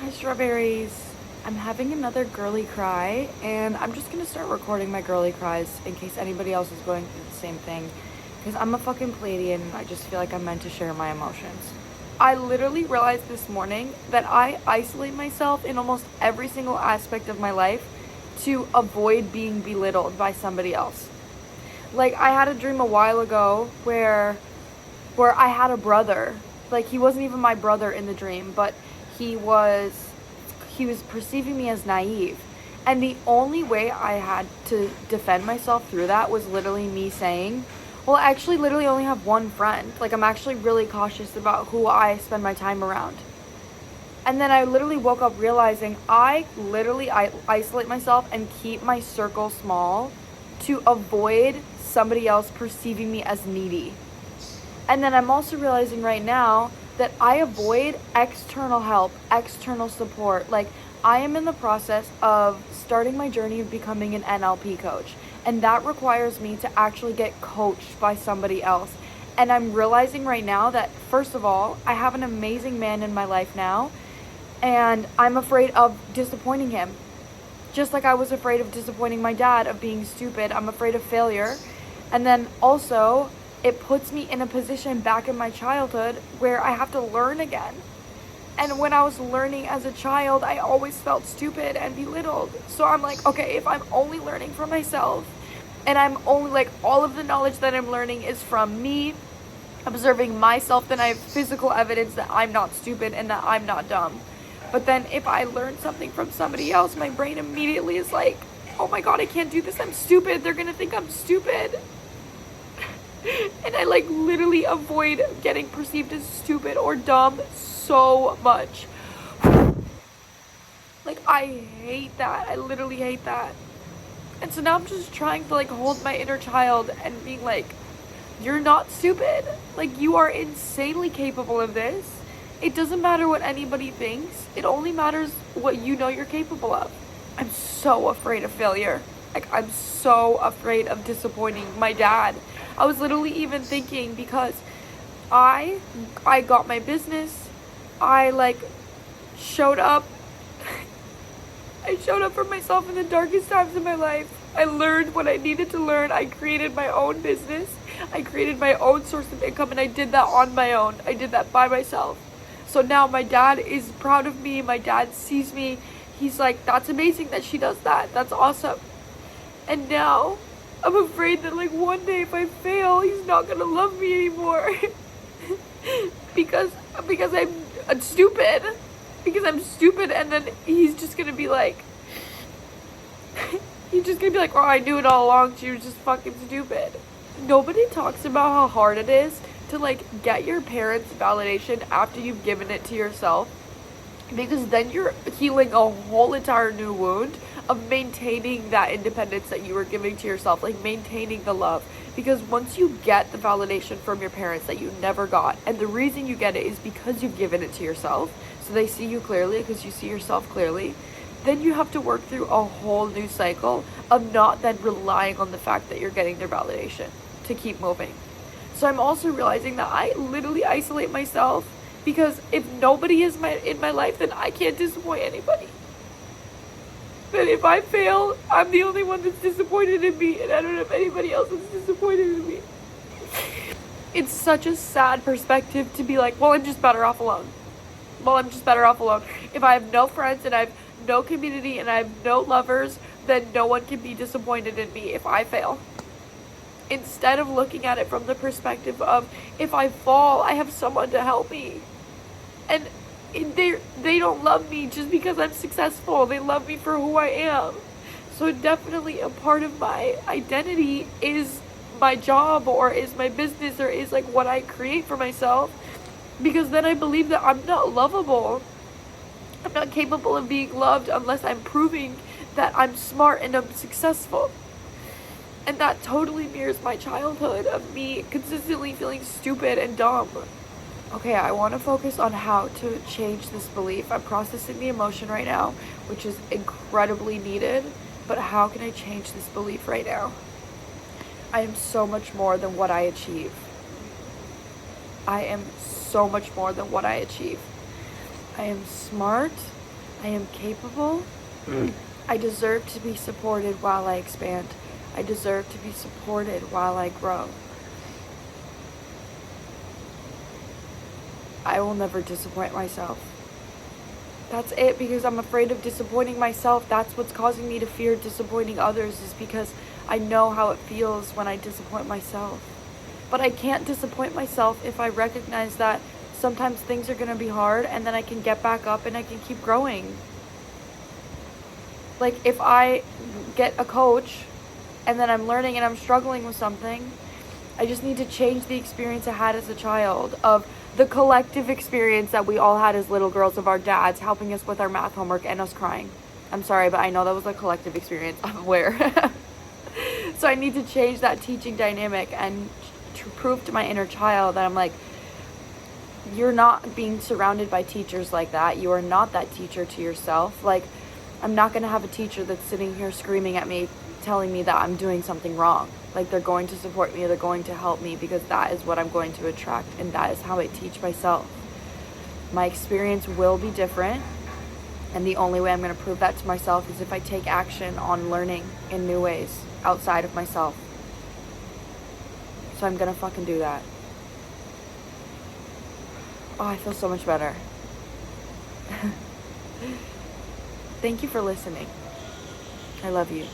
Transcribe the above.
Hi, strawberries. I'm having another girly cry, and I'm just gonna start recording my girly cries in case anybody else is going through the same thing. Because I'm a fucking Pleiadian, and I just feel like I'm meant to share my emotions. I literally realized this morning that I isolate myself in almost every single aspect of my life to avoid being belittled by somebody else. Like, I had a dream a while ago where I had a brother. Like, he wasn't even my brother in the dream, but he was he was perceiving me as naive. And the only way I had to defend myself through that was literally me saying, well, I actually literally only have one friend. Like, I'm actually really cautious about who I spend my time around. And then I literally woke up realizing I isolate myself and keep my circle small to avoid somebody else perceiving me as needy. And then I'm also realizing right now that I avoid external help, external support. Like, I am in the process of starting my journey of becoming an NLP coach. And that requires me to actually get coached by somebody else. And I'm realizing right now that, first of all, I have an amazing man in my life now. And I'm afraid of disappointing him. Just like I was afraid of disappointing my dad, of being stupid. I'm afraid of failure. And then also, it puts me in a position back in my childhood where I have to learn again. And when I was learning as a child, I always felt stupid and belittled. So I'm like, okay, if I'm only learning for myself, and I'm only like, all of the knowledge that I'm learning is from me observing myself, then I have physical evidence that I'm not stupid and that I'm not dumb. But then if I learn something from somebody else, my brain immediately is like, oh my god, I can't do this, I'm stupid, they're gonna think I'm stupid. And I like literally avoid getting perceived as stupid or dumb so much. Like, I hate that. I literally hate that. And so now I'm just trying to like hold my inner child and being like, you're not stupid. Like, you are insanely capable of this. It doesn't matter what anybody thinks. It only matters what you know you're capable of. I'm so afraid of failure. Like, I'm so afraid of disappointing my dad. I was literally even thinking, because I got my business. I like showed up. I showed up for myself in the darkest times of my life. I learned what I needed to learn. I created my own business. I created my own source of income, and I did that on my own. I did that by myself. So now my dad is proud of me. My dad sees me. He's like, that's amazing that she does that. That's awesome. And now I'm afraid that like one day if I fail, he's not gonna love me anymore. because I'm stupid. Because I'm stupid, and then he's just gonna be like, oh, I knew it all along, she was just fucking stupid. Nobody talks about how hard it is to like get your parents' validation after you've given it to yourself. Because then you're healing a whole entire new wound of maintaining that independence that you were giving to yourself, like maintaining the love. Because once you get the validation from your parents that you never got, and the reason you get it is because you've given it to yourself, so they see you clearly because you see yourself clearly, then you have to work through a whole new cycle of not then relying on the fact that you're getting their validation to keep moving. So I'm also realizing that I literally isolate myself, because if nobody is in my life, then I can't disappoint anybody. But if I fail, I'm the only one that's disappointed in me, and I don't know if anybody else is disappointed in me. It's such a sad perspective to be like, well, I'm just better off alone. If I have no friends and I have no community and I have no lovers, then no one can be disappointed in me if I fail. Instead of looking at it from the perspective of, if I fall, I have someone to help me. And they don't love me just because I'm successful. They love me for who I am. So definitely a part of my identity is my job, or is my business, or is like what I create for myself. Because then I believe that I'm not lovable. I'm not capable of being loved unless I'm proving that I'm smart and I'm successful. And that totally mirrors my childhood of me consistently feeling stupid and dumb. Okay, I want to focus on how to change this belief. I'm processing the emotion right now, which is incredibly needed. But how can I change this belief right now? I am so much more than what I achieve. I am so much more than what I achieve. I am smart. I am capable. I deserve to be supported while I expand. I deserve to be supported while I grow. I will never disappoint myself. That's it, because I'm afraid of disappointing myself. That's what's causing me to fear disappointing others, is because I know how it feels when I disappoint myself. But I can't disappoint myself if I recognize that sometimes things are going to be hard, and then I can get back up and I can keep growing. Like, if I get a coach and then I'm learning and I'm struggling with something, I just need to change the experience I had as a child, of the collective experience that we all had as little girls, of our dads helping us with our math homework and us crying. I'm sorry, but I know that was a collective experience. I'm aware. So I need to change that teaching dynamic and to prove to my inner child that I'm like, you're not being surrounded by teachers like that. You are not that teacher to yourself. Like, I'm not going to have a teacher that's sitting here screaming at me, telling me that I'm doing something wrong. Like, they're going to support me, they're going to help me, because that is what I'm going to attract, and that is how I teach myself. My experience will be different, and the only way I'm going to prove that to myself is if I take action on learning in new ways outside of myself. So I'm going to fucking do that. Oh, I feel so much better. Thank you for listening. I love you.